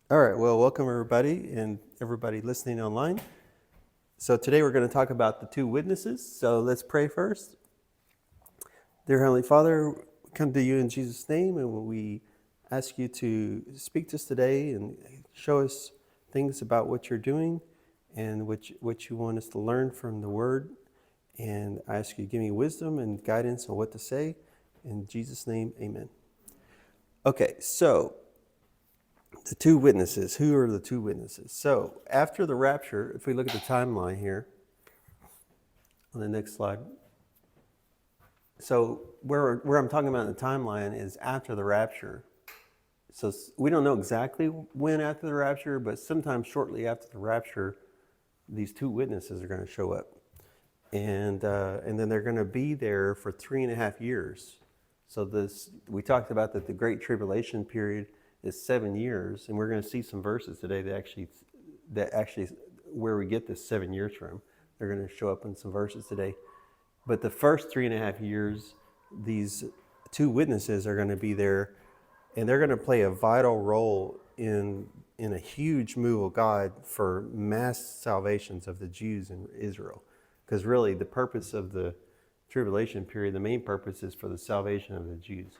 All right, well, welcome everybody and everybody listening online. So today we're going to talk about the two witnesses. So let's pray first. Dear Heavenly Father, we come to you in Jesus' name, and we ask you to speak to us today and show us things about what you're doing and what you want us to learn from the Word. And I ask you to give me wisdom and guidance on what to say. In Jesus' name, amen. Okay, so the two witnesses. Who are the two witnesses? So after the rapture, if we look at the timeline here on the next slide. So where I'm talking about in the timeline is after the rapture. So we don't know exactly when after the rapture, but sometime shortly after the rapture, these two witnesses are going to show up. And then they're going to be there for 3.5 years. So we talked about that the Great Tribulation period is 7 years, and we're going to see some verses today that actually where we get this 7 years from. They're going to show up in some verses today. But the first 3.5 years, these two witnesses are going to be there, and they're going to play a vital role in a huge move of God for mass salvations of the Jews in Israel. Because really, the purpose of the tribulation period, the main purpose is for the salvation of the Jews.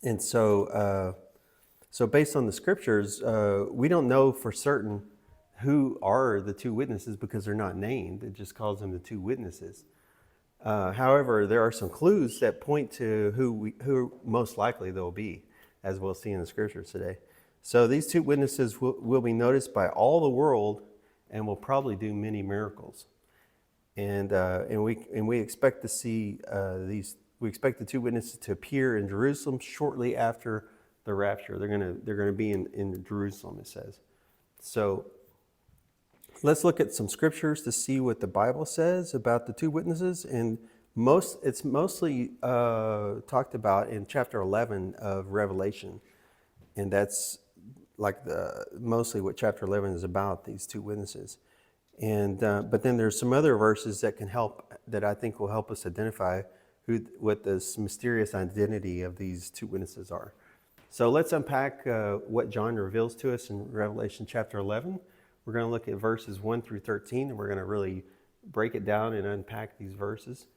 And so based on the scriptures, we don't know for certain who are the two witnesses because they're not named. It just calls them the two witnesses. However, there are some clues that point to who most likely they'll be, as we'll see in the scriptures today. So these two witnesses will be noticed by all the world and will probably do many miracles. And we expect to see these. We expect the two witnesses to appear in Jerusalem shortly after the rapture. They're gonna be in Jerusalem, it says. So let's look at some scriptures to see what the Bible says about the two witnesses. And it's mostly talked about in chapter 11 of Revelation, and that's like mostly what chapter 11 is about. These two witnesses. And but then there's some other verses that I think will help us identify what this mysterious identity of these two witnesses are. So let's unpack what John reveals to us in Revelation chapter 11. We're going to look at verses 1 through 13, and we're going to really break it down and unpack these verses.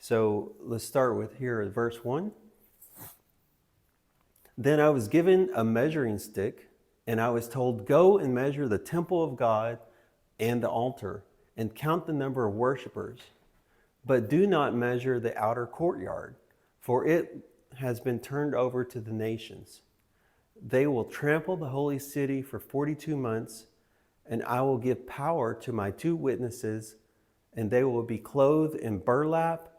So let's start with here at verse 1. Then I was given a measuring stick, and I was told, "Go and measure the temple of God and the altar, and count the number of worshipers. But do not measure the outer courtyard, for it has been turned over to the nations. They will trample the holy city for 42 months, and I will give power to my two witnesses, and they will be clothed in burlap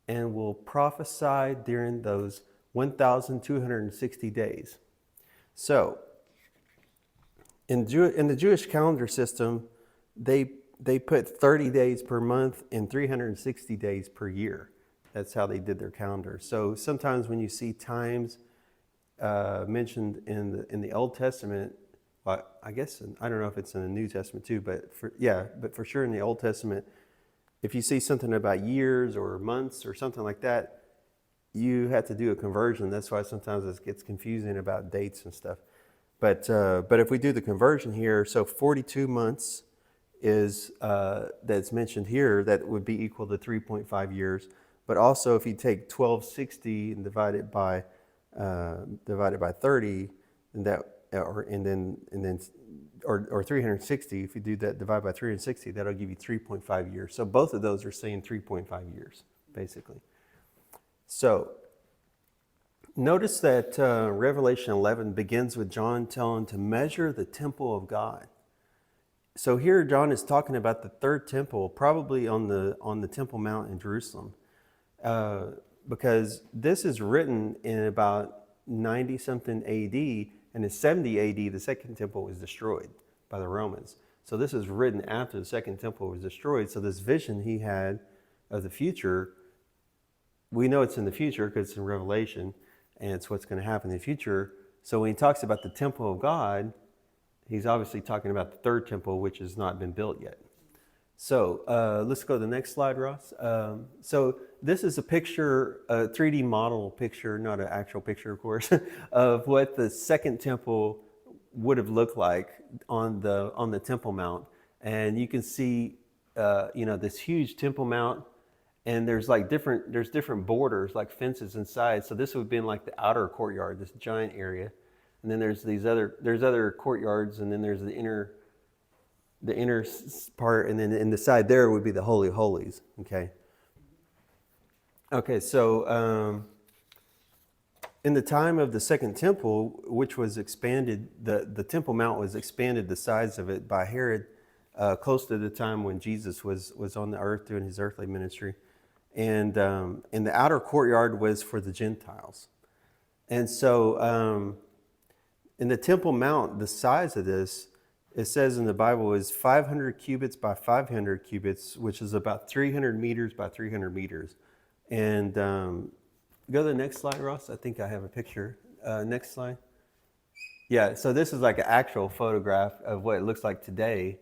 and will prophesy during those 1,260 days." So, in the Jewish calendar system, they put 30 days per month and 360 days per year. That's how they did their calendar. So sometimes when you see times mentioned in the Old Testament, well, I guess I don't know if it's in the New Testament too, but for sure in the Old Testament, if you see something about years or months or something like that, you have to do a conversion. That's why sometimes it gets confusing about dates and stuff. But if we do the conversion here, so 42 months is that's mentioned here, that would be equal to 3.5 years. But also, if you take 1260 and divide it by 30, and that or 360, if you do that, divide by 360, that'll give you 3.5 years. So both of those are saying 3.5 years, basically. So notice that Revelation 11 begins with John telling to measure the temple of God. So here John is talking about the third temple, probably on the Temple Mount in Jerusalem, because this is written in about 90 something AD, and in 70 AD the second temple was destroyed by the Romans. So this is written after the second temple was destroyed. So this vision he had of the future, we know it's in the future because it's in Revelation, and it's what's going to happen in the future. So when he talks about the temple of God, he's obviously talking about the third temple, which has not been built yet. So let's go to the next slide, Ross. So this is a picture, a 3D model picture, not an actual picture, of course, of what the second temple would have looked like on the Temple Mount. And you can see, this huge Temple Mount, and there's different borders, like fences inside. So this would have been like the outer courtyard, this giant area. And then there's other courtyards, and then there's the inner part, and then in the side there would be the Holy of Holies. Okay, so in the time of the Second Temple, which was expanded, the Temple Mount was expanded, the size of it, by Herod, close to the time when Jesus was on the earth doing his earthly ministry. And the outer courtyard was for the Gentiles. And so in the Temple Mount, the size of this, it says in the Bible, is 500 cubits by 500 cubits, which is about 300 meters by 300 meters. And go to the next slide, Ross. I think I have a picture. Next slide. Yeah, so this is like an actual photograph of what it looks like today,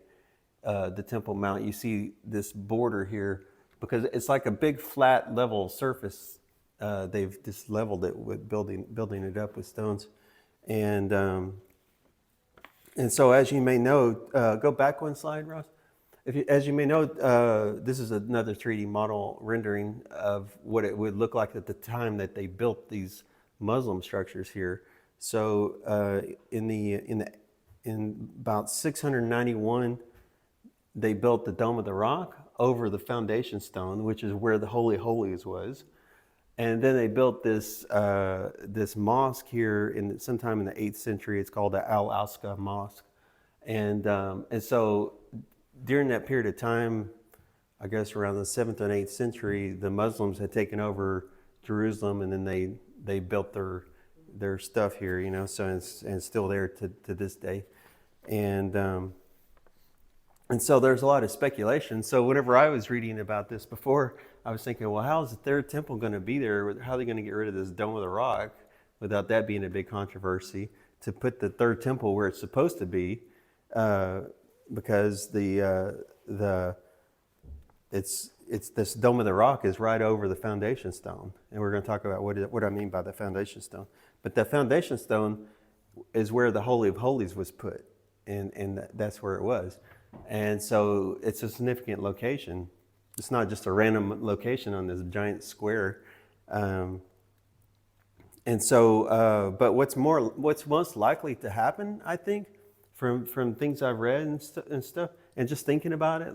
the Temple Mount. You see this border here, because it's like a big flat level surface. They've just leveled it with building it up with stones. And so, as you may know, go back one slide, Ross. As you may know, this is another 3D model rendering of what it would look like at the time that they built these Muslim structures here. So, in about 691, they built the Dome of the Rock over the foundation stone, which is where the Holy of Holies was. And then they built this mosque here sometime in the 8th century. It's called the Al-Aqsa Mosque. And so during that period of time, I guess around the 7th and 8th century, the Muslims had taken over Jerusalem, and then they built their stuff here, so it's still there to this day. And so there's a lot of speculation. So whenever I was reading about this before, I was thinking, well, how is the third temple going to be there? How are they going to get rid of this Dome of the Rock without that being a big controversy, to put the third temple where it's supposed to be? Because it's this Dome of the Rock is right over the foundation stone. And we're going to talk about what I mean by the foundation stone. But the foundation stone is where the Holy of Holies was put. And that's where it was. And so it's a significant location. It's not just a random location on this giant square. And so, but what's most likely to happen, I think, from things I've read and stuff, and just thinking about it,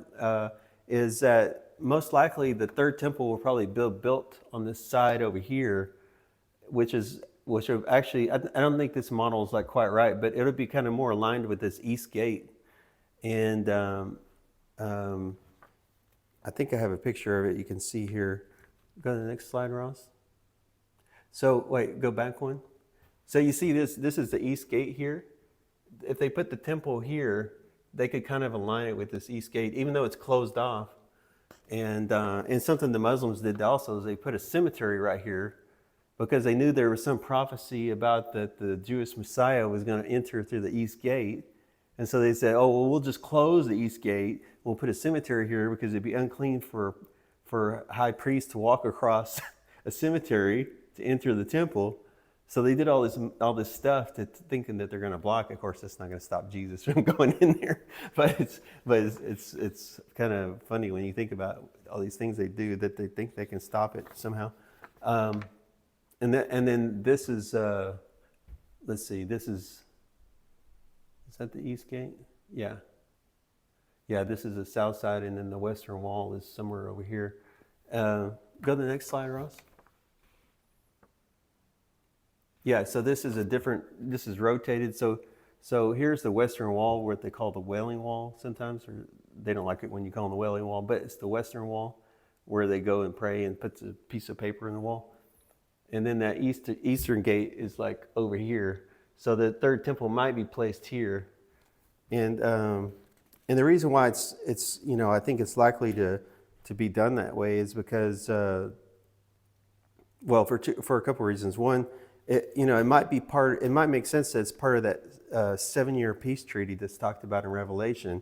is that most likely the third temple will probably be built on this side over here, which actually, I don't think this model is like quite right, but it'll be kind of more aligned with this east gate. And I think I have a picture of it you can see here. Go to the next slide, Ross. So wait, go back one. So you see this is the east gate here. If they put the temple here, they could kind of align it with this east gate, even though it's closed off. And something the Muslims did also is they put a cemetery right here, because they knew there was some prophecy about that the Jewish Messiah was going to enter through the east gate. And so they said, oh, well, we'll just close the east gate. We'll put a cemetery here because it'd be unclean for high priests to walk across a cemetery to enter the temple. So they did all this stuff thinking that they're going to block. Of course, that's not going to stop Jesus from going in there. But it's kind of funny when you think about all these things they do, that they think they can stop it somehow. And then this is let's see, this is that the east gate? Yeah. Yeah, this is the south side, and then the western wall is somewhere over here. Go to the next slide, Ross. Yeah, so this is rotated. So here's the western wall, what they call the Wailing Wall sometimes, or they don't like it when you call it the Wailing Wall, but it's the western wall where they go and pray and puts a piece of paper in the wall. And then that eastern gate is like over here. So the third temple might be placed here. And the reason why it's I think it's likely to be done that way is because, for a couple of reasons. One, it might make sense that it's part of that 7-year peace treaty that's talked about in Revelation,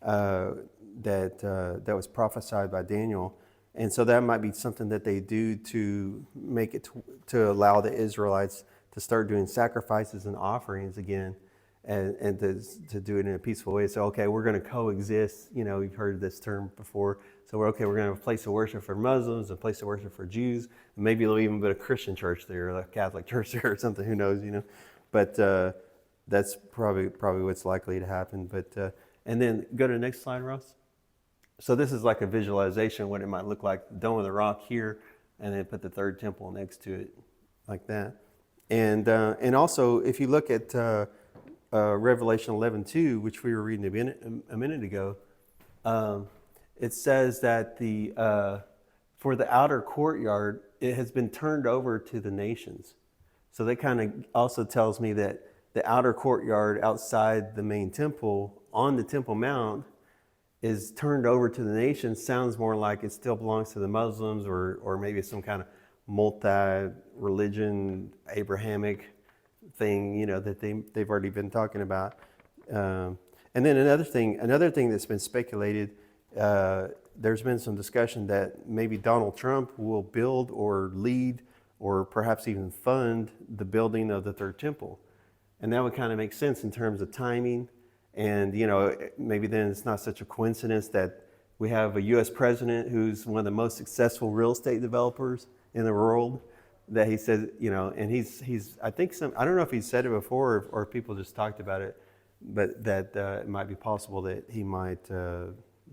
that was prophesied by Daniel. And so that might be something that they do to make it to allow the Israelites to start doing sacrifices and offerings again. and to do it in a peaceful way. So, okay, we're going to coexist. You know, you've heard this term before. So we're going to have a place of worship for Muslims, a place of worship for Jews, and maybe there'll even be a Christian church there, or a Catholic church there, or something. Who knows? You know, but that's probably what's likely to happen. But and then go to the next slide, Ross. So this is like a visualization of what it might look like. The Dome of the Rock here, and then put the third temple next to it, like that. And also, if you look at Revelation 11:2, which we were reading a minute ago, it says that for the outer courtyard, it has been turned over to the nations. So that kind of also tells me that the outer courtyard outside the main temple on the Temple Mount is turned over to the nations. Sounds more like it still belongs to the Muslims, or maybe some kind of multi-religion Abrahamic thing, you know, that they've already been talking about. And then another thing that's been speculated, there's been some discussion that maybe Donald Trump will build or lead or perhaps even fund the building of the third temple. And that would kind of make sense in terms of timing. And, you know, maybe then it's not such a coincidence that we have a U.S. president who's one of the most successful real estate developers in the world, that he said, you know, and he's I think I don't know if he said it before or people just talked about it, but that it might be possible that he might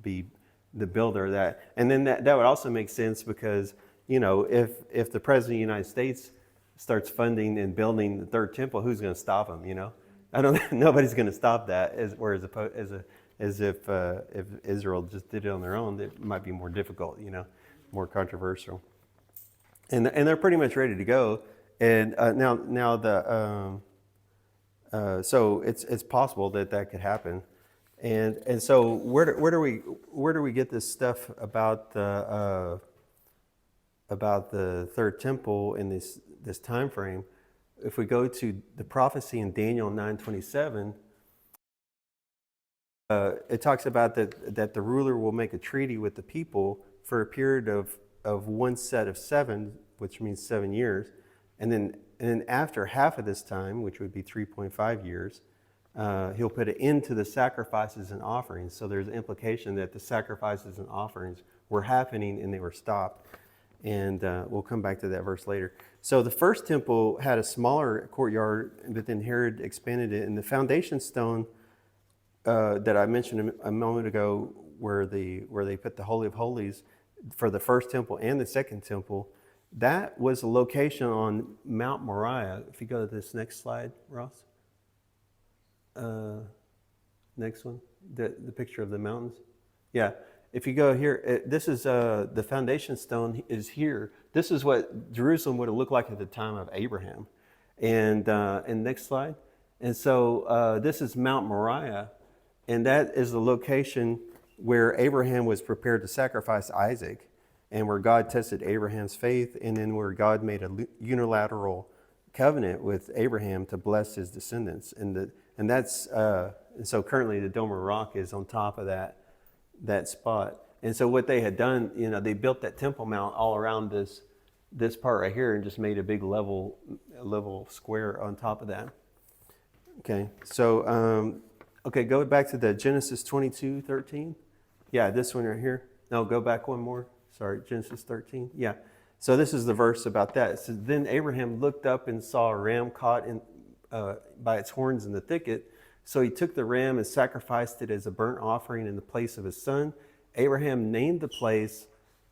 be the builder of that. And then that would also make sense because, you know, if the president of the United States starts funding and building the third temple, who's going to stop him, you know? Nobody's going to stop that, as if Israel just did it on their own, it might be more difficult, you know, more controversial. And they're pretty much ready to go. And so it's possible that could happen. And so where do we get this stuff about the third temple in this time frame? If we go to the prophecy in Daniel 9:27, it talks about that the ruler will make a treaty with the people for a period of one set of 7, which means 7 years, and then after half of this time, which would be 3.5 years, he'll put an end to the sacrifices and offerings. So there's an implication that the sacrifices and offerings were happening and they were stopped. And we'll come back to that verse later. So the first temple had a smaller courtyard, but then Herod expanded it. And the foundation stone that I mentioned a moment ago, where they put the Holy of Holies for the first temple and the second temple, that was a location on Mount Moriah. If you go to this next slide, Ross. Next one, the picture of the mountains. Yeah. If you go here, this is the foundation stone is here. This is what Jerusalem would have looked like at the time of Abraham. And next slide. And so this is Mount Moriah, and that is the location where Abraham was prepared to sacrifice Isaac, and where God tested Abraham's faith, and then where God made a unilateral covenant with Abraham to bless his descendants. And so currently the Dome of Rock is on top of that spot. And so what they had done, you know, they built that Temple Mount all around this part right here and just made a big level square on top of that. Okay, so go back to the Genesis 22:13. Yeah, this one right here. No, go back one more. Sorry, Genesis 13. Yeah. So this is the verse about that. It says, then Abraham looked up and saw a ram caught by its horns in the thicket. So he took the ram and sacrificed it as a burnt offering in the place of his son. Abraham named the place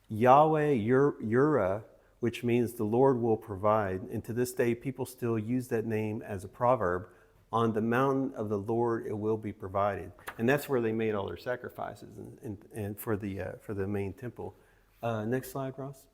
Yahweh Yireh, which means the Lord will provide. And to this day, people still use that name as a proverb. On the mountain of the Lord, it will be provided. And that's where they made all their sacrifices and for the main temple. Next slide, Ross.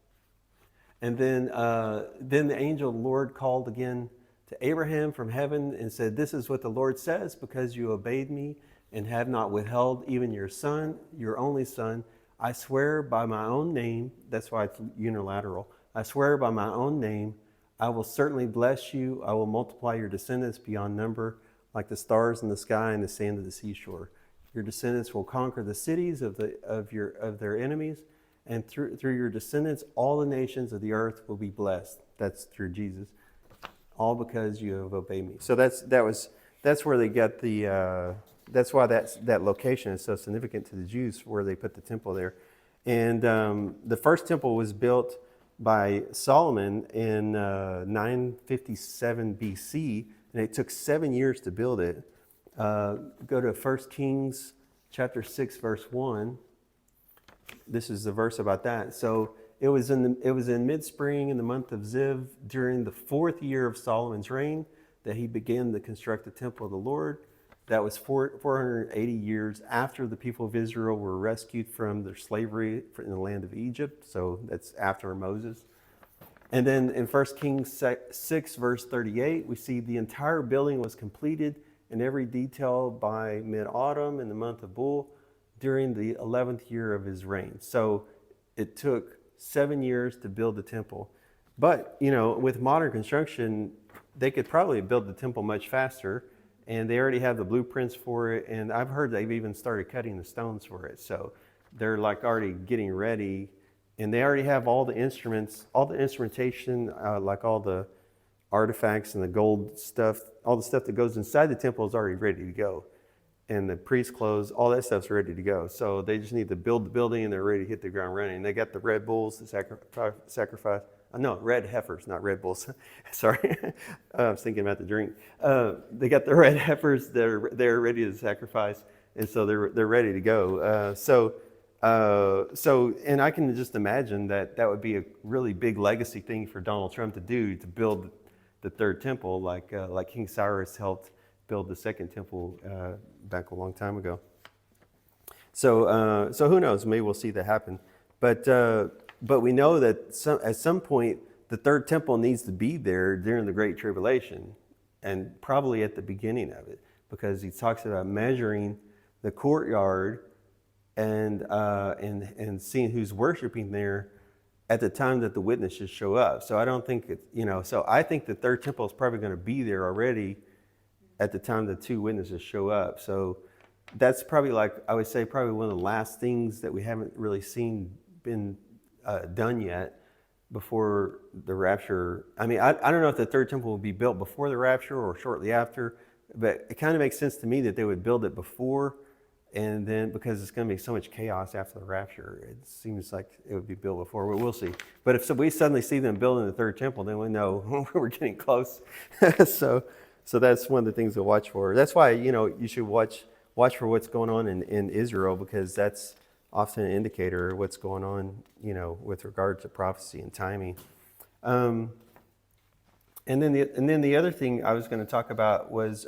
And then the angel of the Lord called again to Abraham from heaven and said, this is what the Lord says, because you obeyed me and have not withheld even your son, your only son. I swear by my own name, that's why it's unilateral. I swear by my own name, I will certainly bless you. I will multiply your descendants beyond number, like the stars in the sky and the sand of the seashore. Your descendants will conquer the cities of their enemies, and through your descendants, all the nations of the earth will be blessed. That's through Jesus. All because you have obeyed me. So that was that's where they got the. That's why that location is so significant to the Jews, where they put the temple there. And the first temple was built by Solomon in 957 BC, and it took 7 years to build it. Go to 1 Kings chapter 6, verse 1. This is the verse about that. So it was in mid-spring in the month of Ziv during the 4th year of Solomon's reign that he began to construct the temple of the Lord. That was 480 years after the people of Israel were rescued from their slavery in the land of Egypt. So that's after Moses. And then in 1 Kings 6, verse 38, we see the entire building was completed in every detail by mid-autumn in the month of Bul during the 11th year of his reign. So it took 7 years to build the temple. But, with modern construction, they could probably build the temple much faster. And they already have the blueprints for it. And I've heard they've even started cutting the stones for it. So they're like already getting ready. And they already have all the instruments, all the instrumentation, like all the artifacts and the gold stuff, all the stuff that goes inside the temple is already ready to go. And the priest clothes, all that stuff's ready to go. So they just need to build the building and they're ready to hit the ground running. And they got the red bulls to sacrifice. No, red heifers, not red bulls. Sorry, I was thinking about the drink. They got the red heifers. They're ready to sacrifice, and so they're ready to go. And I can just imagine that would be a really big legacy thing for Donald Trump to do, to build the third temple, like King Cyrus helped build the second temple back a long time ago. So who knows? Maybe we'll see that happen, But we know that at some point, the third temple needs to be there during the Great Tribulation, and probably at the beginning of it, because he talks about measuring the courtyard and seeing who's worshiping there at the time that the witnesses show up. So I don't think so I think the third temple is probably going to be there already at the time the two witnesses show up. So that's probably, like I would say, probably one of the last things that we haven't really seen been done yet before the rapture. I mean, I don't know if the third temple will be built before the rapture or shortly after, but it kind of makes sense to me that they would build it before, and then because it's going to be so much chaos after the rapture, it seems like it would be built before, but we'll see. But if we suddenly see them building the third temple, then we know we're getting close. So that's one of the things to watch for. That's why, you should watch for what's going on in Israel, because that's often an indicator of what's going on, with regard to prophecy and timing. And then the other thing I was going to talk about was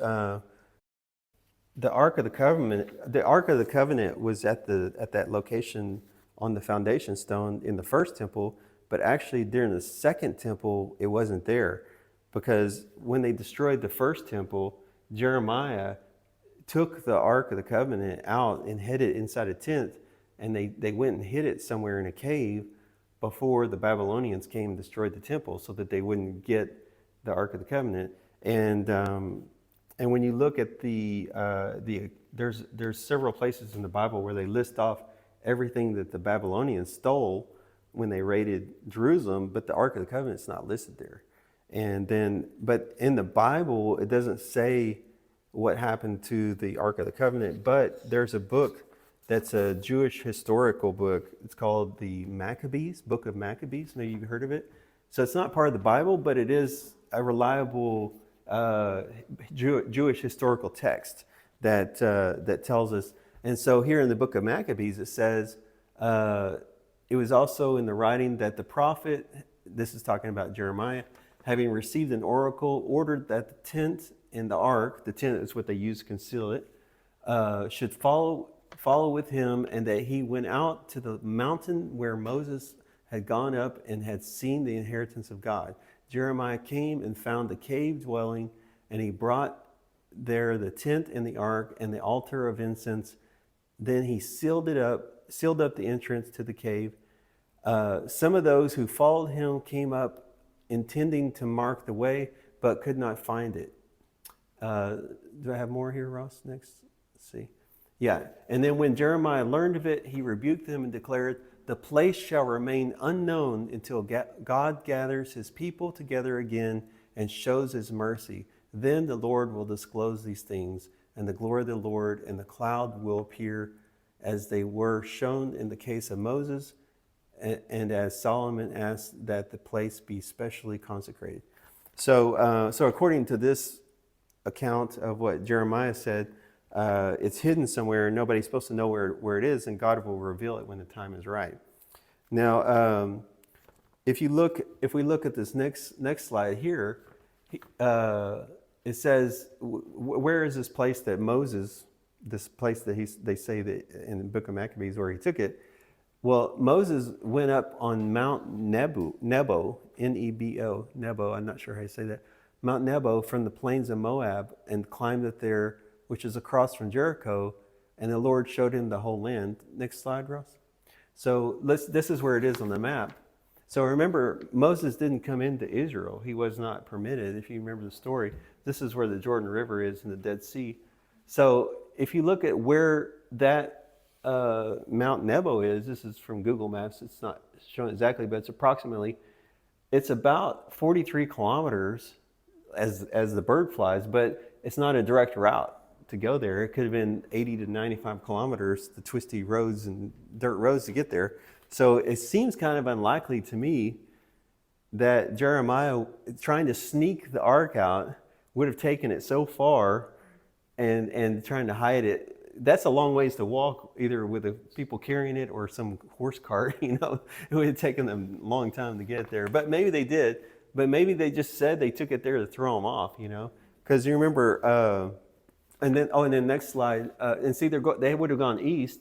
the Ark of the Covenant. The Ark of the Covenant was at that location on the foundation stone in the first temple, but actually during the second temple it wasn't there, because when they destroyed the first temple, Jeremiah took the Ark of the Covenant out and hid it inside a tent. And they went and hid it somewhere in a cave before the Babylonians came and destroyed the temple, so that they wouldn't get the Ark of the Covenant. And when you look at there's several places in the Bible where they list off everything that the Babylonians stole when they raided Jerusalem, but the Ark of the Covenant is not listed there. But in the Bible, it doesn't say what happened to the Ark of the Covenant, but there's a book that's a Jewish historical book. It's called the Maccabees, Book of Maccabees. Maybe you've heard of it. So it's not part of the Bible, but it is a reliable Jewish historical text that tells us. And so here in the Book of Maccabees, it says, it was also in the writing that the prophet, this is talking about Jeremiah, having received an oracle, ordered that the tent and the ark, the tent is what they used to conceal it, should follow with him, and that he went out to the mountain where Moses had gone up and had seen the inheritance of God. Jeremiah came and found the cave dwelling, and he brought there the tent and the ark and the altar of incense. Then he sealed up the entrance to the cave. Some of those who followed him came up intending to mark the way, but could not find it. Do I have more here, Ross? Next, let's see. Yeah, and then when Jeremiah learned of it, he rebuked them and declared, "The place shall remain unknown until God gathers his people together again and shows his mercy. Then the Lord will disclose these things, and the glory of the Lord and the cloud will appear, as they were shown in the case of Moses, and as Solomon asked that the place be specially consecrated. So according to this account of what Jeremiah said, it's hidden somewhere, and nobody's supposed to know where it is, and God will reveal it when the time is right. Now, if we look at this next slide here, it says, where is this place that Moses, this place that they say that in the book of Maccabees where he took it? Well, Moses went up on Mount Nebo, N-E-B-O, Nebo, I'm not sure how you say that, Mount Nebo from the plains of Moab, and climbed it there, which is across from Jericho, and the Lord showed him the whole land. Next slide, Ross. So this is where it is on the map. So remember, Moses didn't come into Israel. He was not permitted. If you remember the story, this is where the Jordan River is in the Dead Sea. So if you look at where that Mount Nebo is, this is from Google Maps. It's not shown exactly, but it's about 43 kilometers as the bird flies, but it's not a direct route to go there. It could have been 80 to 95 kilometers, the twisty roads and dirt roads to get there. So it seems kind of unlikely to me that Jeremiah, trying to sneak the ark out, would have taken it so far and trying to hide it. That's a long ways to walk, either with the people carrying it or some horse cart, It would have taken them a long time to get there. But maybe they did. But maybe they just said they took it there to throw them off, Because you remember, and then next slide, and see, they would have gone east.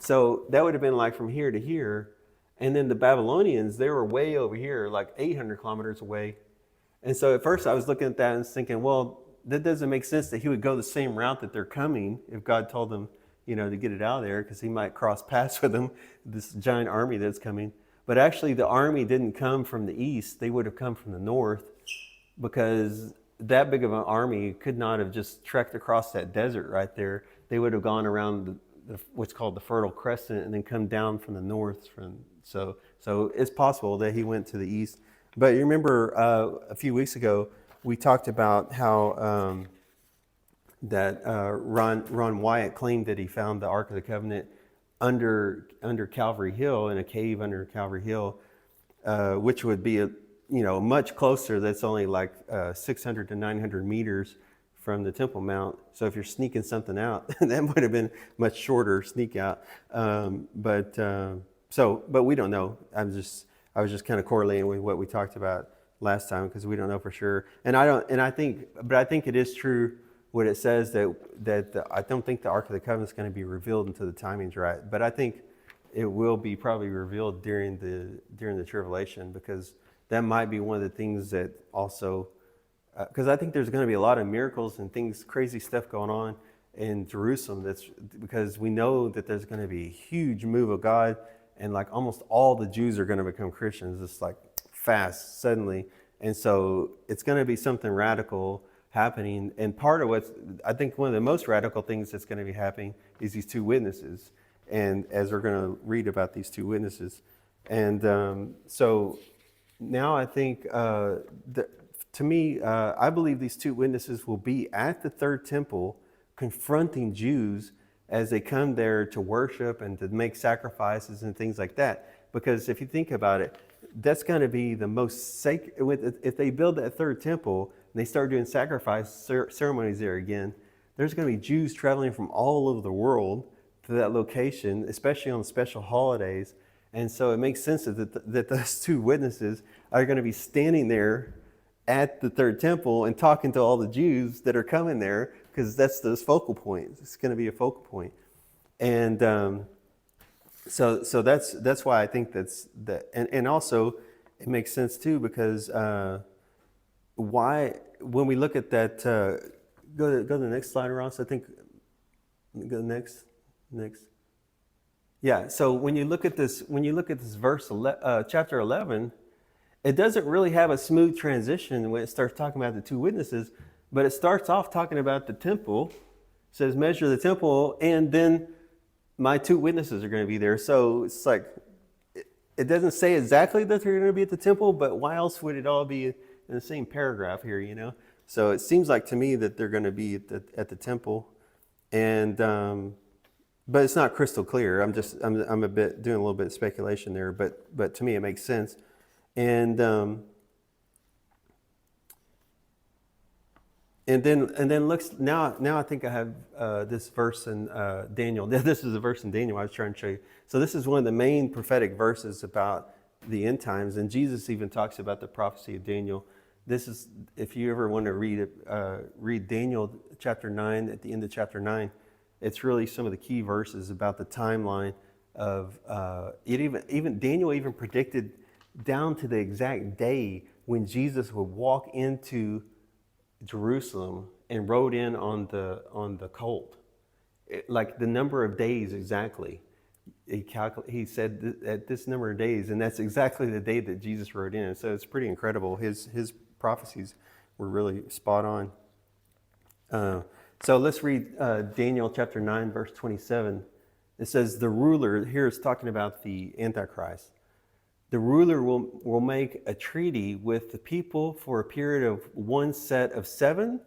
So that would have been like from here to here. And then the Babylonians, they were way over here, like 800 kilometers away. And so at first I was looking at that and thinking, well, that doesn't make sense that he would go the same route that they're coming if God told them, to get it out of there, because he might cross paths with them, this giant army that's coming. But actually the army didn't come from the east. They would have come from the north, because that big of an army could not have just trekked across that desert right there. They would have gone around what's called the Fertile Crescent and then come down from the north. So it's possible that he went to the east. But you remember a few weeks ago, we talked about how that Ron Wyatt claimed that he found the Ark of the Covenant under Calvary Hill, in a cave under Calvary Hill, which would be much closer. That's only like 600 to 900 meters from the Temple Mount. So if you're sneaking something out, that would have been much shorter sneak out. But we don't know. I was just kind of correlating with what we talked about last time, because we don't know for sure. And I think it is true what it says that I don't think the Ark of the Covenant is going to be revealed until the timing's right. But I think it will be probably revealed during the tribulation, because that might be one of the things that also, because I think there's going to be a lot of miracles and things, crazy stuff going on in Jerusalem. That's because we know that there's going to be a huge move of God, and like almost all the Jews are going to become Christians, just like fast, suddenly. And so it's going to be something radical happening. And part of I think one of the most radical things that's going to be happening is these two witnesses. And as we're going to read about these two witnesses. And so now I think, to me, I believe these two witnesses will be at the third temple confronting Jews as they come there to worship and to make sacrifices and things like that. Because if you think about it, that's going to be the most sacred. If they build that third temple and they start doing sacrifice ceremonies there again, there's going to be Jews traveling from all over the world to that location, especially on special holidays. And so it makes sense that those two witnesses are going to be standing there at the third temple and talking to all the Jews that are coming there, because that's those focal points. It's going to be a focal point. And so that's why I think and also it makes sense too, because why, when we look at that, go to the next slide, Ross. I think go next. Yeah. So when you look at this verse, chapter 11, it doesn't really have a smooth transition when it starts talking about the two witnesses, but it starts off talking about the temple. It says, measure the temple, and then my two witnesses are going to be there. So it's like, it doesn't say exactly that they're going to be at the temple, but why else would it all be in the same paragraph here, So it seems like to me that they're going to be at the temple, and but it's not crystal clear. I'm a bit doing a little bit of speculation there, but to me it makes sense. And then looks now I think I have this verse in Daniel. This is a verse in Daniel I was trying to show you. So this is one of the main prophetic verses about the end times, and Jesus even talks about the prophecy of Daniel. This is, if you ever want to read it, read Daniel chapter 9. At the end of chapter 9, it's really some of the key verses about the timeline of it. Even Daniel even predicted down to the exact day when Jesus would walk into Jerusalem and rode in on the colt, like the number of days exactly. He said at this number of days, and that's exactly the day that Jesus rode in. So it's pretty incredible. His prophecies were really spot on. So let's read Daniel chapter 9, verse 27. It says, the ruler, here is talking about the Antichrist. The ruler will make a treaty with the people for a period of one set of 7,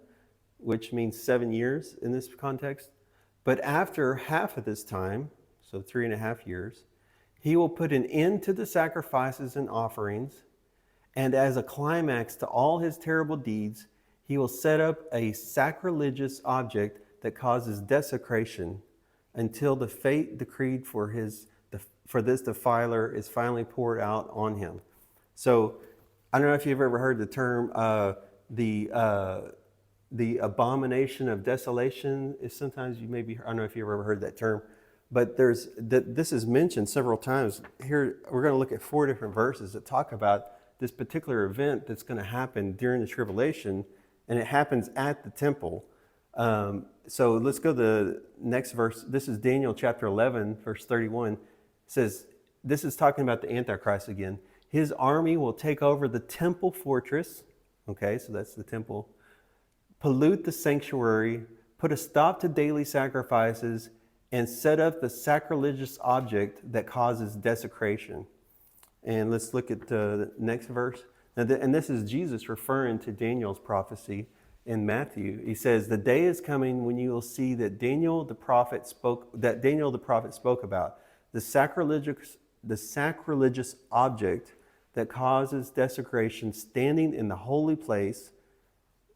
which means 7 years in this context. But after half of this time, so 3.5 years, he will put an end to the sacrifices and offerings. And as a climax to all his terrible deeds, he will set up a sacrilegious object that causes desecration until the fate decreed for this defiler is finally poured out on him. So I don't know if you've ever heard the term the abomination of desolation. Is sometimes you maybe, I don't know if you've ever heard that term, but this is mentioned several times. Here we're going to look at 4 different verses that talk about this particular event that's going to happen during the tribulation, and it happens at the temple. So let's go to the next verse. This is Daniel chapter 11, verse 31. It says, this is talking about the Antichrist again. His army will take over the temple fortress. Okay, so that's the temple. Pollute the sanctuary, put a stop to daily sacrifices, and set up the sacrilegious object that causes desecration. And let's look at the next verse. And this is Jesus referring to Daniel's prophecy in Matthew. He says, the day is coming when you will see that Daniel the prophet spoke about, the sacrilegious object that causes desecration standing in the holy place.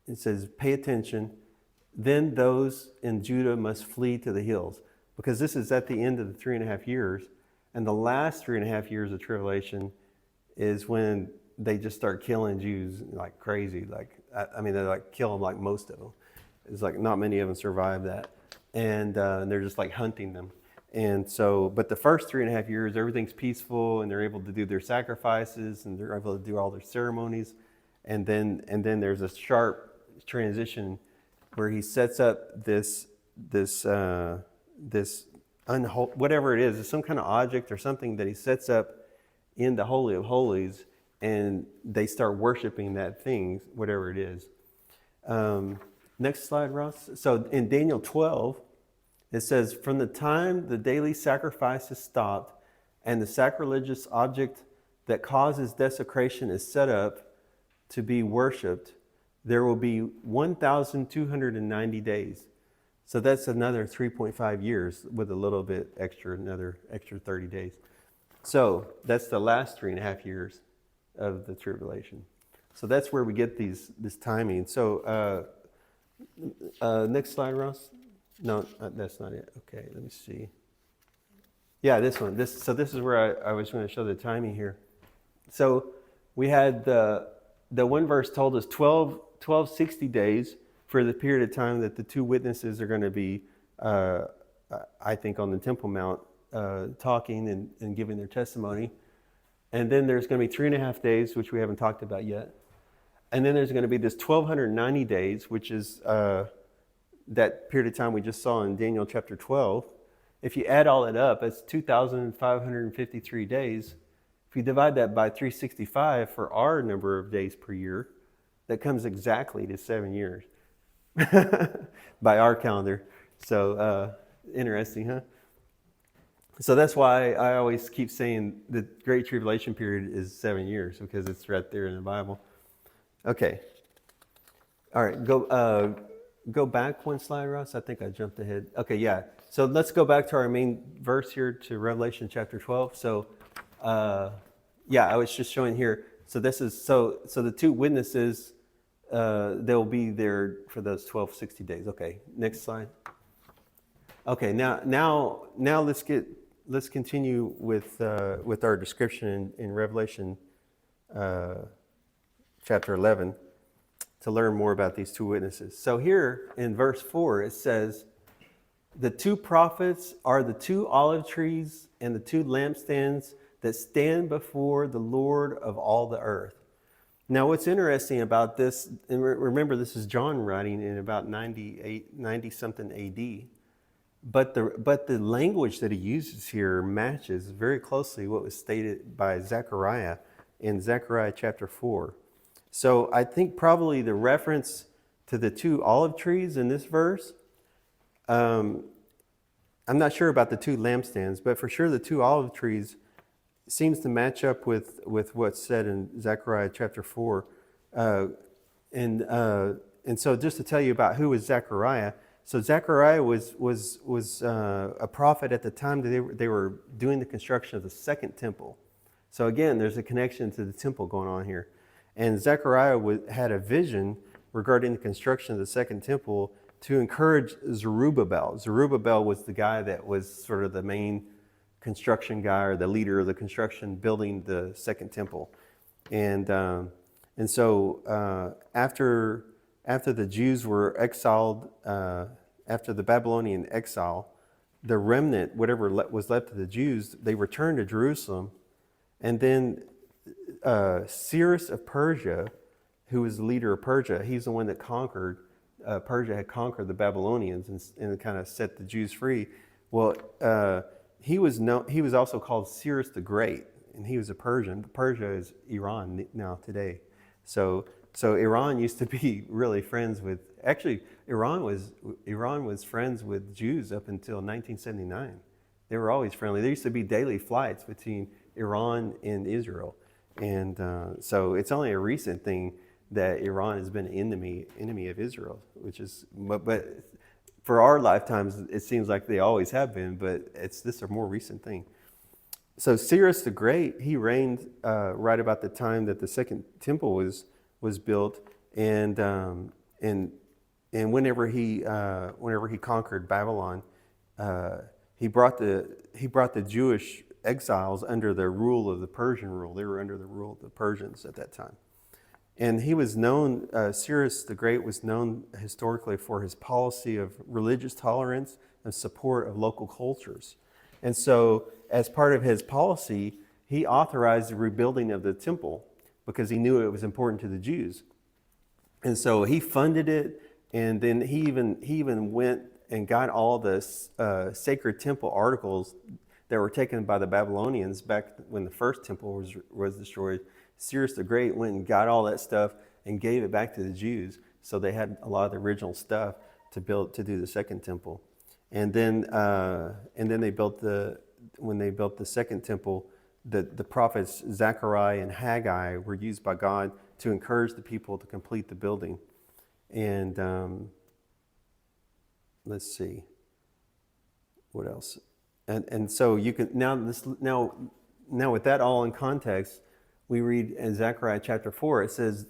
It says, pay attention. Then those in Judah must flee to the hills. Because this is at the end of the 3.5 years. And the last 3.5 years of tribulation is when they just start killing Jews like crazy. I mean, they like kill them like most of them. It's like not many of them survive that. And they're just like hunting them. And so, but the first 3.5 years, everything's peaceful and they're able to do their sacrifices and they're able to do all their ceremonies. And then there's a sharp transition where he sets up this whatever it is, it's some kind of object or something that he sets up in the Holy of Holies, and they start worshiping that thing, whatever it is. Next slide, Ross. So in Daniel 12, it says, from the time the daily sacrifice is stopped and the sacrilegious object that causes desecration is set up to be worshipped, there will be 1,290 days. So that's another 3.5 years with a little bit extra, another extra 30 days. So that's the last 3.5 years of the tribulation. So that's where we get this timing. So next slide, Ross. No, that's not it. Okay, let me see. Yeah, this one. So this is where I was going to show the timing here. So we had the one verse told us 1260 days for the period of time that the 2 witnesses are going to be, I think, on the Temple Mount talking and giving their testimony. And then there's going to be 3.5 days, which we haven't talked about yet. And then there's going to be this 1,290 days, which is that period of time we just saw in Daniel chapter 12. If you add all that up, it's 2,553 days. If you divide that by 365 for our number of days per year, that comes exactly to 7 years by our calendar. So interesting, huh? So that's why I always keep saying the Great Tribulation period is 7 years, because it's right there in the Bible. Okay. All right, go back one slide, Ross. I think I jumped ahead. Okay, yeah. So let's go back to our main verse here to Revelation chapter 12. So, yeah, I was just showing here. So this is so the two witnesses, they'll be there for those 12, 60 days. Okay, next slide. Okay, now let's continue with our description in Revelation chapter 11 to learn more about these two witnesses. So here in verse 4 it says, the two prophets are the two olive trees and the two lampstands that stand before the Lord of all the earth. Now, what's interesting about this, and remember this is John writing in about 90 something AD, but the language that he uses here matches very closely what was stated by Zechariah in Zechariah chapter 4. So I think probably the reference to the two olive trees in this verse, I'm not sure about the two lampstands, but for sure the two olive trees seems to match up with what's said in Zechariah chapter 4. And so just to tell you about who was Zechariah, so Zechariah was a prophet at the time that they were doing the construction of the second temple. So again, there's a connection to the temple going on here. And Zechariah had a vision regarding the construction of the second temple to encourage Zerubbabel. Zerubbabel was the guy that was sort of the main construction guy or the leader of the construction building the second temple. And so after the Jews were exiled, after the Babylonian exile, the remnant, whatever was left of the Jews, they returned to Jerusalem. And then Cyrus of Persia, who was the leader of Persia, he's the one that conquered, Persia had conquered the Babylonians and kind of set the Jews free. Well, he was also called Cyrus the Great, and he was a Persian. Persia is Iran now today. So Iran used to be really friends with, actually Iran was friends with Jews up until 1979. They were always friendly. There used to be daily flights between Iran and Israel. And so it's only a recent thing that Iran has been an enemy of Israel, which is, but for our lifetimes, it seems like they always have been, but this is a more recent thing. So Cyrus the Great, he reigned right about the time that the second temple was built, and whenever he conquered Babylon, he brought the Jewish exiles under the rule of the Persian rule. They were under the rule of the Persians at that time. And he was known, Cyrus the Great was known historically for his policy of religious tolerance and support of local cultures. And so as part of his policy, he authorized the rebuilding of the temple because he knew it was important to the Jews. And so he funded it, and then he even went and got all the sacred temple articles that were taken by the Babylonians back when the first temple was destroyed. Cyrus the Great went and got all that stuff and gave it back to the Jews, so they had a lot of the original stuff to do the second temple. And then they built when they built the second temple, the prophets Zechariah and Haggai were used by God to encourage the people to complete the building. And let's see what else. And so you can now with that all in context, we read in Zechariah chapter 4, it says,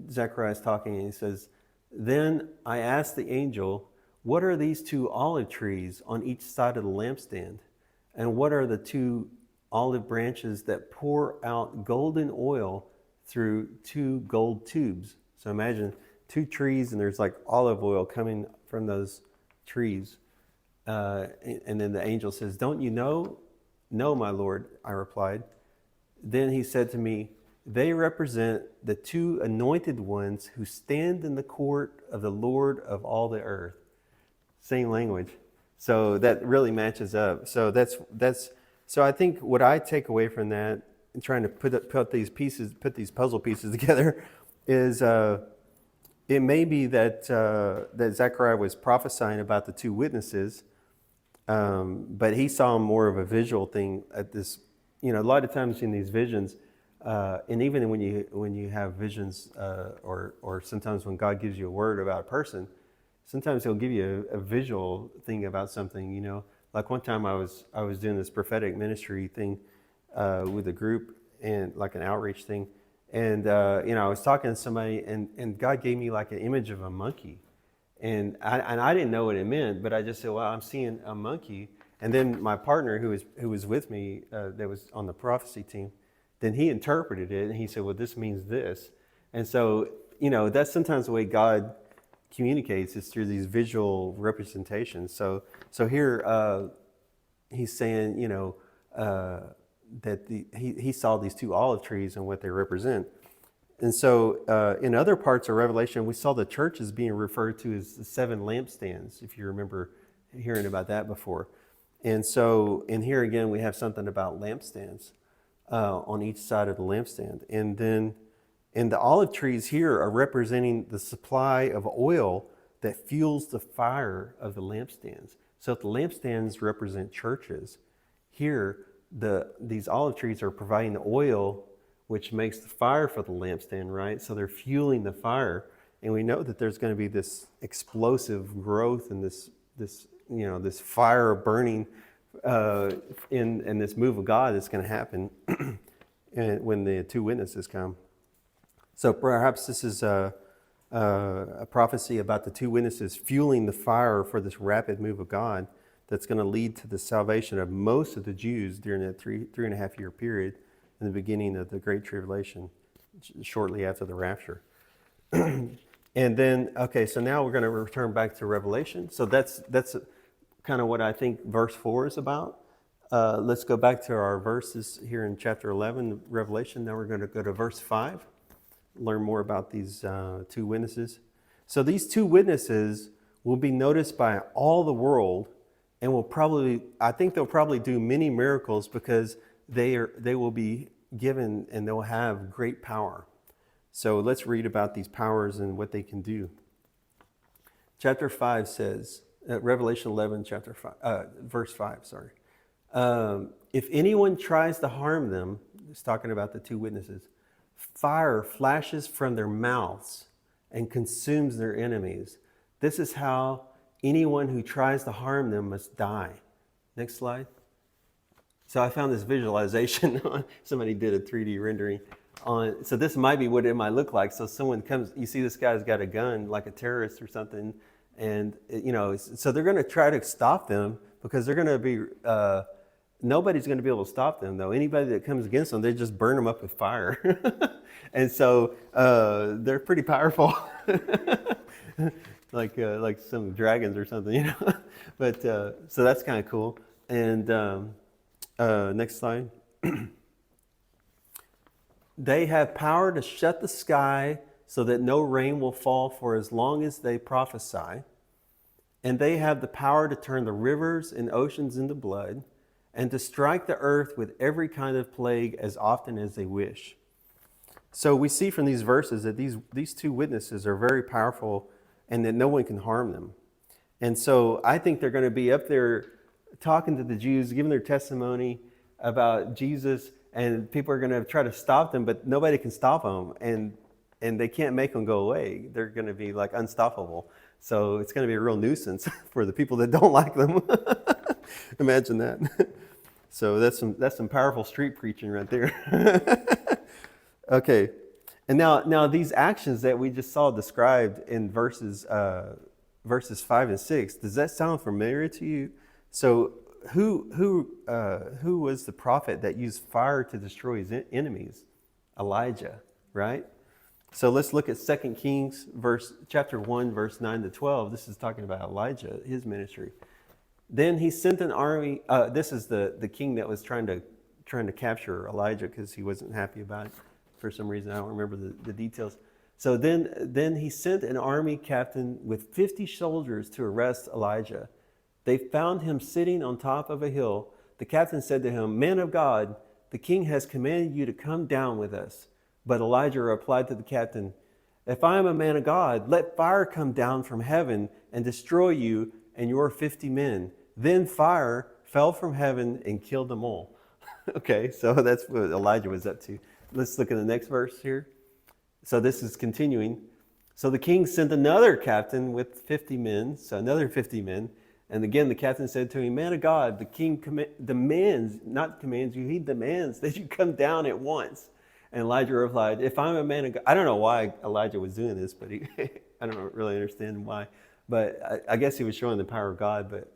Zechariah is talking and he says, "Then I asked the angel, what are these two olive trees on each side of the lampstand? And what are the two olive branches that pour out golden oil through two gold tubes?" So imagine two trees and there's like olive oil coming from those trees. And then the angel says, "Don't you know?" "No, my Lord," I replied. Then he said to me, "They represent the two anointed ones who stand in the court of the Lord of all the earth." Same language. So that really matches up. So so I think what I take away from that, and trying to put these puzzle pieces together, is it may be that Zechariah was prophesying about the two witnesses, but he saw more of a visual thing at this. A lot of times in these visions, And even when you have visions, or sometimes when God gives you a word about a person, sometimes He'll give you a visual thing about something. You know, like one time I was doing this prophetic ministry thing with a group, and like an outreach thing, and I was talking to somebody, and God gave me like an image of a monkey, and I didn't know what it meant, but I just said, well, I'm seeing a monkey. And then my partner who was with me, that was on the prophecy team, then he interpreted it, and he said, well, this means this. And so, that's sometimes the way God communicates, is through these visual representations. So here he's saying, that he saw these two olive trees and what they represent. And so in other parts of Revelation, we saw the church as being referred to as the 7 lampstands, if you remember hearing about that before. And so in here again, we have something about lampstands on each side of the lampstand. And then the olive trees here are representing the supply of oil that fuels the fire of the lampstands. So if the lampstands represent churches, here these olive trees are providing the oil which makes the fire for the lampstand, right? So they're fueling the fire. And we know that there's going to be this explosive growth and this fire burning in this move of God that's going to happen when the 2 witnesses come. So perhaps this is a prophecy about the 2 witnesses fueling the fire for this rapid move of God that's going to lead to the salvation of most of the Jews during that 3.5 year period in the beginning of the Great Tribulation, shortly after the rapture. And then, okay, so now we're going to return back to Revelation. So that's kind of what I think verse 4 is about. Let's go back to our verses here in chapter 11, Revelation. Now we're going to go to verse 5, learn more about these 2 witnesses. So these 2 witnesses will be noticed by all the world, and I think they'll probably do many miracles, because they will be given and they'll have great power. So let's read about these powers and what they can do. Chapter 5 says, Revelation 11, verse 5, sorry. If anyone tries to harm them, it's talking about the 2 witnesses, fire flashes from their mouths and consumes their enemies. This is how anyone who tries to harm them must die. Next slide. So I found this visualization on, somebody did a 3D rendering on, so this might be what it might look like. So someone comes, you see this guy's got a gun, like a terrorist or something, and so they're going to try to stop them, because they're going to be, nobody's going to be able to stop them though. Anybody that comes against them, they just burn them up with fire. And so they're pretty powerful. like some dragons or something, But so that's kind of cool. And next slide. They have power to shut the sky so that no rain will fall for as long as they prophesy. And they have the power to turn the rivers and oceans into blood, and to strike the earth with every kind of plague as often as they wish. So we see from these verses that these 2 witnesses are very powerful, and that no one can harm them. And so I think they're going to be up there talking to the Jews, giving their testimony about Jesus, and people are going to try to stop them, but nobody can stop them, and they can't make them go away. They're going to be like unstoppable. So it's going to be a real nuisance for the people that don't like them. Imagine that. So that's some powerful street preaching right there. Okay. And now these actions that we just saw described in verses 5 and 6, does that sound familiar to you? So who was the prophet that used fire to destroy his enemies? Elijah, right? So let's look at 2 Kings chapter 1, verse 9 to 12. This is talking about Elijah, his ministry. Then he sent an army. This is the king that was trying to capture Elijah, because he wasn't happy about it for some reason. I don't remember the details. So then he sent an army captain with 50 soldiers to arrest Elijah. They found him sitting on top of a hill. The captain said to him, "Man of God, the king has commanded you to come down with us." But Elijah replied to the captain, "If I am a man of God, let fire come down from heaven and destroy you and your 50 men." Then fire fell from heaven and killed them all. Okay, so that's what Elijah was up to. let's look at the next verse here. So this is continuing. So the king sent another captain with 50 men, so another 50 men. And again, the captain said to him, man of God, the king demands, not commands you, he demands that you come down at once. And Elijah replied, if I'm a man of God, I don't know why Elijah was doing this, but I don't really understand why. But I guess he was showing the power of God, but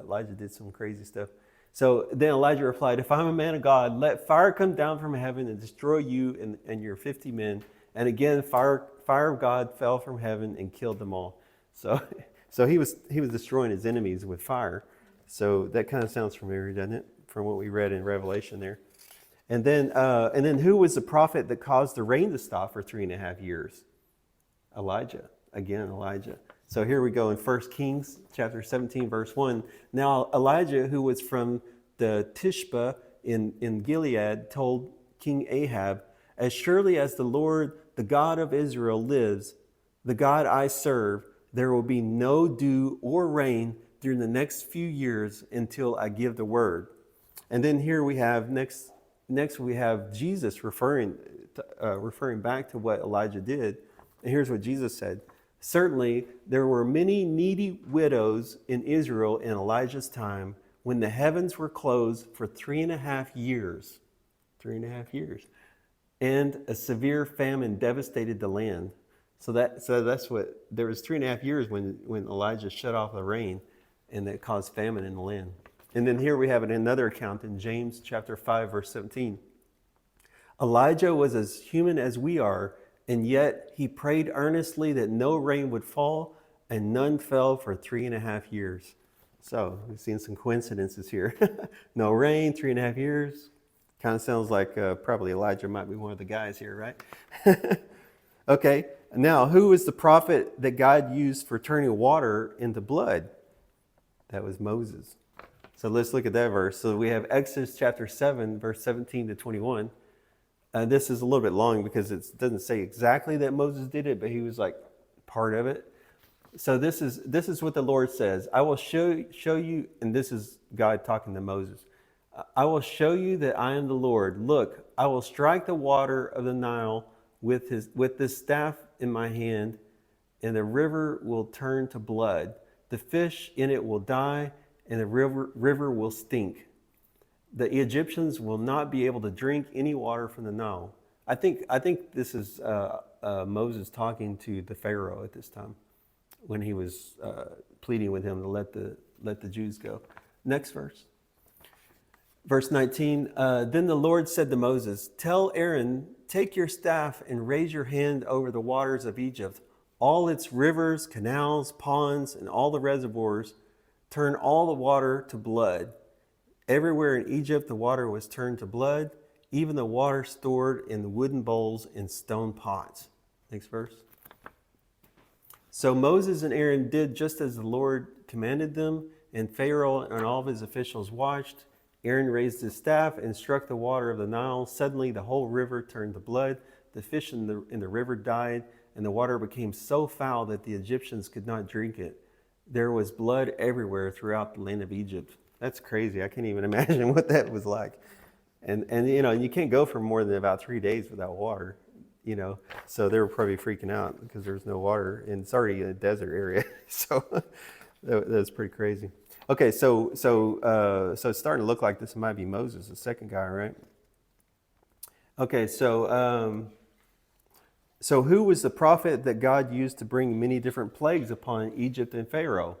Elijah did some crazy stuff. So then Elijah replied, if I'm a man of God, let fire come down from heaven and destroy you and your 50 men. And again, fire of God fell from heaven and killed them all. So he was destroying his enemies with fire. So that kind of sounds familiar, doesn't it? From what we read in Revelation there. And then who was the prophet that caused the rain to stop for 3.5 years? Elijah. Again, Elijah. So here we go in 1 Kings chapter 17, verse 1. Now Elijah, who was from the Tishba in Gilead, told King Ahab, as surely as the Lord, the God of Israel lives, the God I serve, there will be no dew or rain during the next few years until I give the word. And then here we have next we have Jesus referring back to what Elijah did. And here's what Jesus said. Certainly, there were many needy widows in Israel in Elijah's time when the heavens were closed for 3.5 years. 3.5 years. And a severe famine devastated the land. So that's what, there was 3.5 years when Elijah shut off the rain, and that caused famine in the land. And then here we have another account in James chapter 5, verse 17. Elijah was as human as we are, and yet he prayed earnestly that no rain would fall, and none fell for 3.5 years. So we've seen some coincidences here. No rain, 3.5 years. Kind of sounds like probably Elijah might be one of the guys here, right? Okay, now who is the prophet that God used for turning water into blood? That was Moses. So let's look at that verse. So we have Exodus chapter 7, verse 17 to 21. This is a little bit long because it doesn't say exactly that Moses did it, but he was like part of it. So this is what the Lord says. I will show you, and this is God talking to Moses. I will show you that I am the Lord. Look, I will strike the water of the Nile with this staff in my hand, and the river will turn to blood. The fish in it will die, and the river will stink. The Egyptians will not be able to drink any water from the Nile. I think this is Moses talking to the Pharaoh at this time, when he was pleading with him to let the Jews go. Next verse. Verse 19, then the Lord said to Moses, tell Aaron, take your staff and raise your hand over the waters of Egypt, all its rivers, canals, ponds, and all the reservoirs. Turn all the water to blood. Everywhere in Egypt the water was turned to blood, even the water stored in wooden bowls and stone pots. Next verse. So Moses and Aaron did just as the Lord commanded them, and Pharaoh and all of his officials watched. Aaron raised his staff and struck the water of the Nile. Suddenly the whole river turned to blood. The fish in the river died, and the water became so foul that the Egyptians could not drink it. There was blood everywhere throughout the land of Egypt. That's crazy. I can't even imagine what that was like. And you can't go for more than about 3 days without water, So they were probably freaking out because there's no water, and it's already a desert area. So that's pretty crazy. Okay, so it's starting to look like this might be Moses, the second guy, right? Okay, so who was the prophet that God used to bring many different plagues upon Egypt and Pharaoh?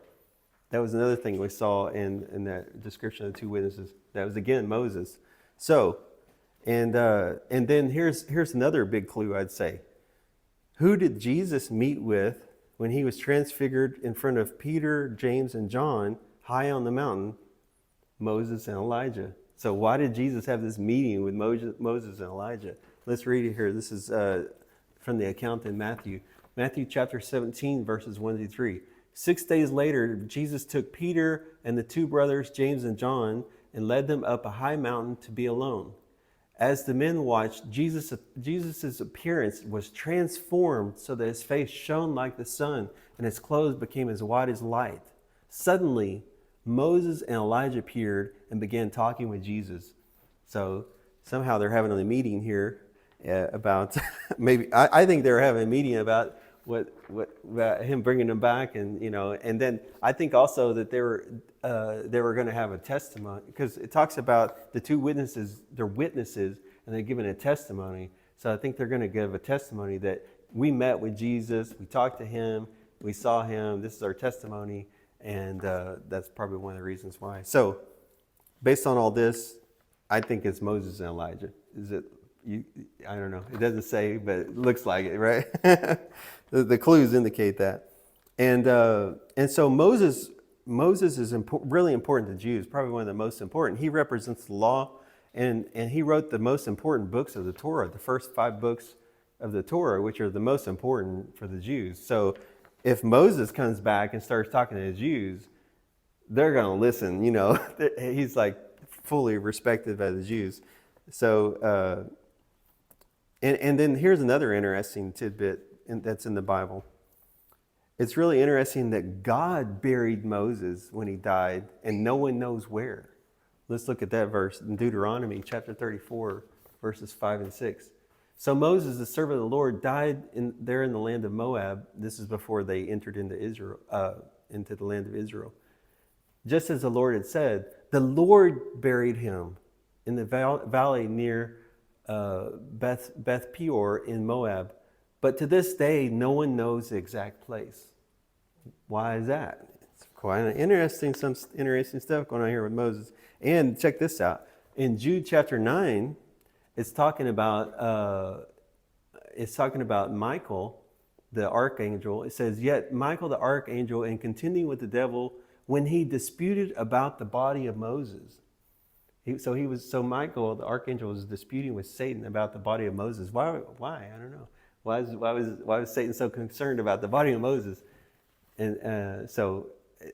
That was another thing we saw in that description of the two witnesses. That was again Moses. So, and then here's another big clue, I'd say. Who did Jesus meet with when he was transfigured in front of Peter, James, and John high on the mountain? Moses and Elijah. So why did Jesus have this meeting with Moses and Elijah? Let's read it here. This is from the account in Matthew. Matthew chapter 17, verses 1 through 3. 6 days later, Jesus took Peter and the two brothers, James and John, and led them up a high mountain to be alone. As the men watched, Jesus' appearance was transformed so that his face shone like the sun, and his clothes became as white as light. Suddenly, Moses and Elijah appeared and began talking with Jesus. So somehow they're having a meeting here, about maybe I think they were having a meeting about what about him bringing them back, and and then I think also that they were going to have a testimony, because it talks about the two witnesses, they're witnesses, and they're giving a testimony. So I think they're going to give a testimony that we met with Jesus, we talked to him, we saw him, this is our testimony, and that's probably one of the reasons why. So based on all this, I think it's Moses and Elijah. Is it? I don't know. It doesn't say, but it looks like it, right? The clues indicate that. And so Moses is really important to Jews, probably one of the most important. He represents the law, and he wrote the most important books of the Torah, the first 5 books of the Torah, which are the most important for the Jews. So if Moses comes back and starts talking to the Jews, they're going to listen. He's like fully respected by the Jews. So, and then here's another interesting tidbit that's in the Bible. It's really interesting that God buried Moses when he died, and no one knows where. Let's look at that verse in Deuteronomy chapter 34, verses 5 and 6. So Moses, the servant of the Lord, died there in the land of Moab. This is before they entered into Israel, into the land of Israel. Just as the Lord had said, the Lord buried him in the valley near Beth Peor in Moab. But to this day, no one knows the exact place. Why is that? It's quite interesting, some interesting stuff going on here with Moses. And check this out. In Jude chapter 9, it's talking about Michael, the archangel. It says, yet Michael the archangel, in contending with the devil, when he disputed about the body of Moses. So Michael, the archangel, was disputing with Satan about the body of Moses. Why? I don't know. Why was Satan so concerned about the body of Moses? And so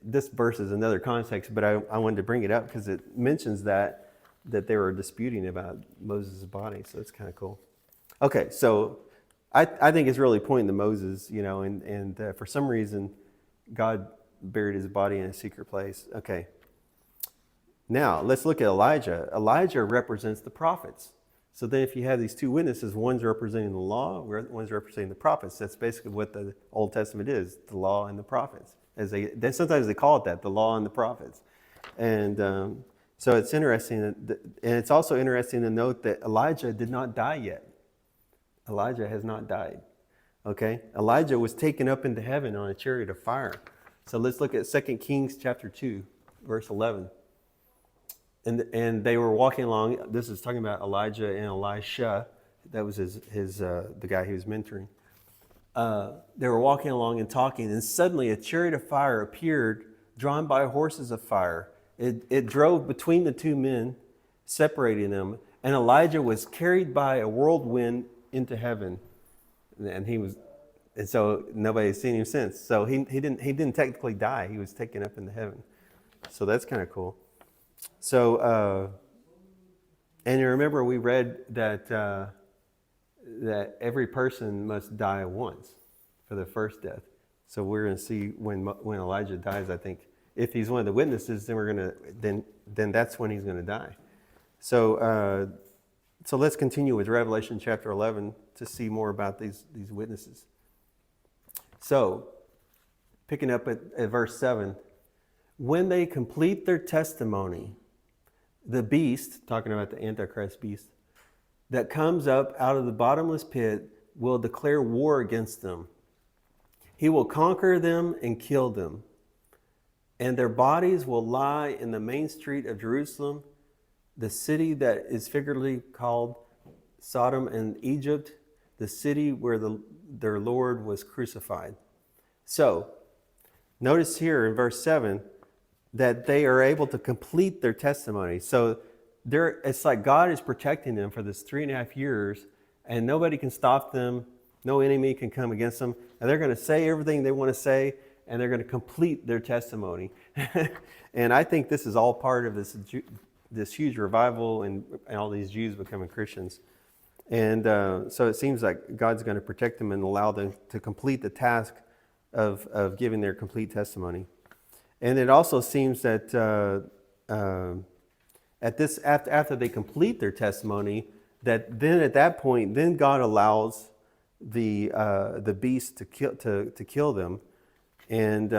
this verse is another context, but I wanted to bring it up because it mentions that they were disputing about Moses' body. So it's kind of cool. Okay, so I think it's really pointing to Moses, and for some reason, God buried his body in a secret place. Okay. Now, let's look at Elijah. Elijah represents the prophets. So then if you have these two witnesses, one's representing the law, one's representing the prophets. That's basically what the Old Testament is, the law and the prophets. Sometimes they call it that, the law and the prophets. And so it's interesting, and it's also interesting to note that Elijah did not die yet. Elijah has not died. Okay? Elijah was taken up into heaven on a chariot of fire. So let's look at 2 Kings chapter 2, verse 11. And they were walking along. This is talking about Elijah and Elisha. That was the guy he was mentoring. They were walking along and talking, and suddenly a chariot of fire appeared, drawn by horses of fire. It drove between the two men, separating them. And Elijah was carried by a whirlwind into heaven, and so nobody's seen him since. So he didn't technically die. He was taken up into heaven. So that's kind of cool. So, and you remember we read that every person must die once for the first death. So we're going to see when Elijah dies. I think if he's one of the witnesses, then then that's when he's going to die. So let's continue with Revelation chapter 11 to see more about these witnesses. So, picking up at verse 7. When they complete their testimony, the beast, talking about the Antichrist beast, that comes up out of the bottomless pit will declare war against them. He will conquer them and kill them. And their bodies will lie in the main street of Jerusalem, the city that is figuratively called Sodom and Egypt, the city where their Lord was crucified. So, notice here in verse 7, that they are able to complete their testimony. So it's like God is protecting them for this 3.5 years, and nobody can stop them. No enemy can come against them. And they're going to say everything they want to say, and they're going to complete their testimony. And I think this is all part of this huge revival and all these Jews becoming Christians. And so it seems like God's going to protect them and allow them to complete the task of giving their complete testimony. And it also seems that after they complete their testimony, that then at that point, then God allows the beast to kill them, and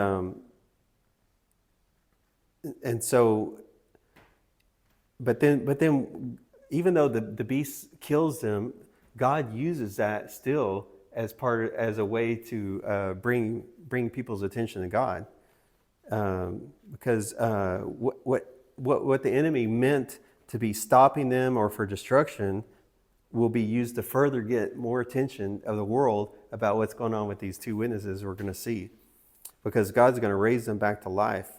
so, but then, even though the beast kills them, God uses that still as a way to bring people's attention to God, because what the enemy meant to be stopping them or for destruction will be used to further get more attention of the world about what's going on with these two witnesses we're going to see, because God's going to raise them back to life.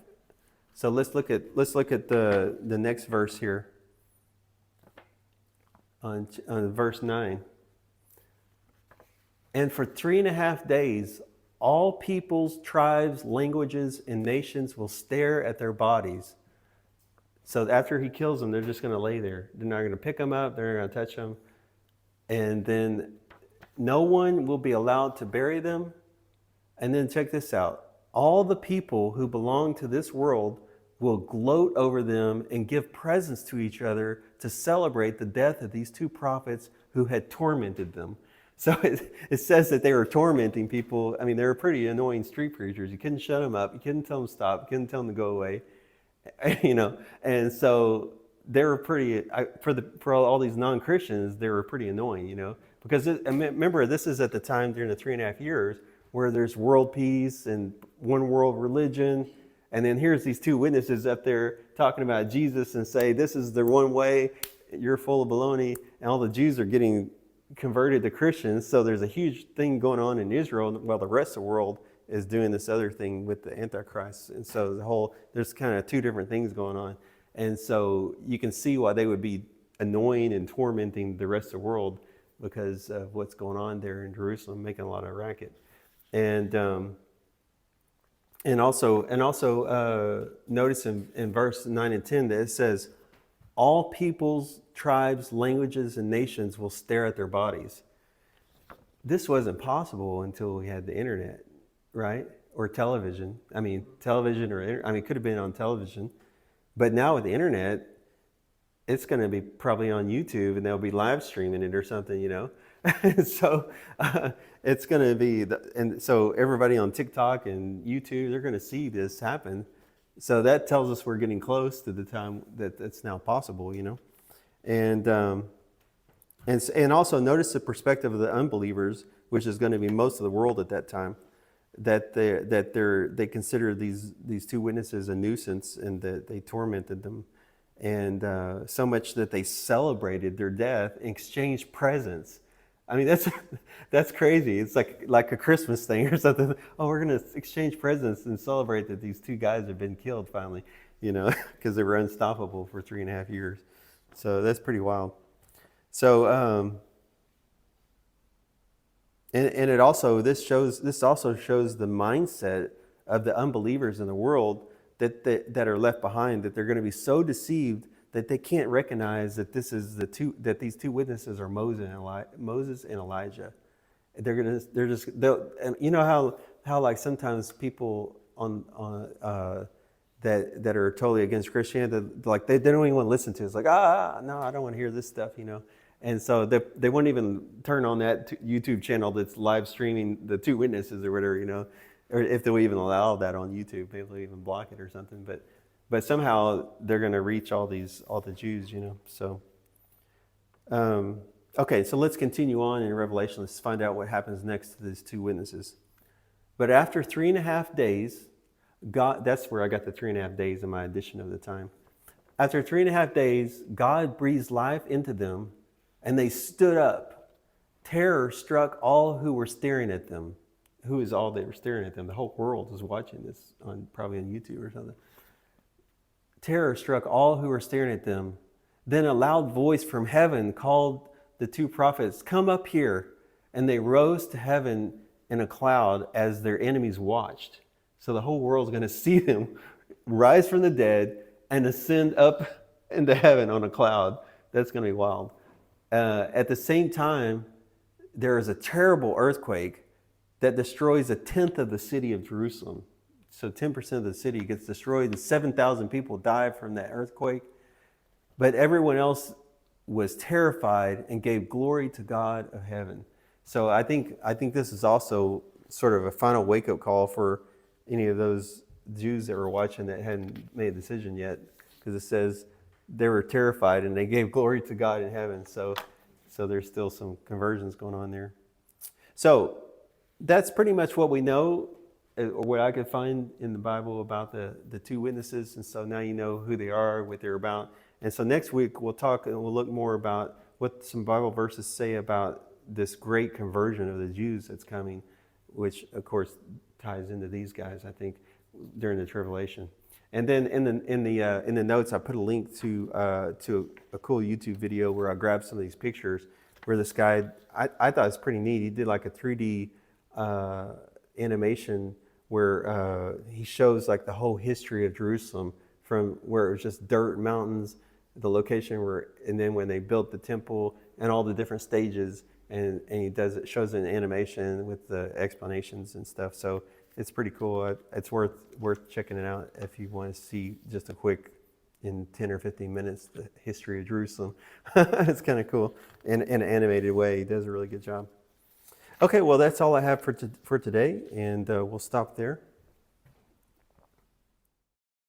So let's look at the next verse here on verse 9. And for 3.5 days, all peoples, tribes, languages, and nations will stare at their bodies. So after he kills them, they're just going to lay there. They're not going to pick them up. They're not going to touch them. And then no one will be allowed to bury them. And then check this out. All the people who belong to this world will gloat over them and give presents to each other to celebrate the death of these two prophets who had tormented them. So it says that they were tormenting people. I mean, they were pretty annoying street preachers. You couldn't shut them up. You couldn't tell them to stop. You couldn't tell them to go away. And so they were pretty, for all these non-Christians, they were pretty annoying, because remember, this is at the time during the 3.5 years where there's world peace and one world religion. And then here's these two witnesses up there talking about Jesus and say, this is the one way, you're full of baloney. And all the Jews are getting converted to Christians. So there's a huge thing going on in Israel while the rest of the world is doing this other thing with the Antichrist. And so there's kind of two different things going on. And so you can see why they would be annoying and tormenting the rest of the world because of what's going on there in Jerusalem, making a lot of racket. And also notice in verse 9 and 10 that it says, all peoples, tribes, languages, and nations will stare at their bodies. This wasn't possible until we had the internet, right? Or television. It could have been on television. But now with the internet, it's going to be probably on YouTube and they'll be live streaming it or something, So it's going to be, and so everybody on TikTok and YouTube, they're going to see this happen. So that tells us we're getting close to the time that it's now possible, And also notice the perspective of the unbelievers, which is going to be most of the world at that time, that they consider these two witnesses a nuisance and that they tormented them, and so much that they celebrated their death and exchanged presents. I mean, that's crazy. It's like a Christmas thing or something. Oh, we're going to exchange presents and celebrate that these two guys have been killed finally, because they were unstoppable for 3.5 years. So that's pretty wild. So, and it also, this also shows the mindset of the unbelievers in the world that are left behind, that they're going to be so deceived that they can't recognize that these two witnesses are Moses and Elijah. They'll how like sometimes people that are totally against Christianity, like they don't even want to listen to it. It's like, no, I don't want to hear this stuff, And so they won't even turn on that YouTube channel that's live streaming the two witnesses or whatever, or if they'll even allow that on YouTube, maybe they'll even block it or something. But somehow they're going to reach all the Jews, So, okay, so let's continue on in Revelation. Let's find out what happens next to these two witnesses. But after 3.5 days, God, that's where I got the 3.5 days in my addition of the time. After 3.5 days, God breathed life into them, and they stood up. Terror struck all who were staring at them. Who is all they were staring at them? The whole world was watching this, probably on YouTube or something. Terror struck all who were staring at them. Then a loud voice from heaven called the two prophets, "Come up here." And they rose to heaven in a cloud as their enemies watched. So the whole world's going to see them rise from the dead and ascend up into heaven on a cloud. That's going to be wild. At the same time, there is a terrible earthquake that destroys 1/10 of the city of Jerusalem. So 10% of the city gets destroyed, and 7,000 people die from that earthquake. But everyone else was terrified and gave glory to God of heaven. So I think this is also sort of a final wake-up call for any of those Jews that were watching that hadn't made a decision yet, because it says they were terrified and they gave glory to God in heaven. So there's still some conversions going on there. So that's pretty much what we know, or what I could find in the Bible about the two witnesses. And so now you know who they are, what they're about. And so next week we'll talk and we'll look more about what some Bible verses say about this great conversion of the Jews that's coming, which of course ties into these guys, I think, during the tribulation. And then in the notes, I put a link to a cool YouTube video where I grabbed some of these pictures where this guy, I thought it was pretty neat. He did like a 3D animation where he shows like the whole history of Jerusalem from where it was just dirt, mountains, the location where, and then when they built the temple and all the different stages, and he shows an animation with the explanations and stuff. So it's pretty cool. It's worth checking it out if you want to see just a quick, in 10 or 15 minutes, the history of Jerusalem. It's kind of cool in an animated way. He does a really good job. Okay, well, that's all I have for today, and we'll stop there.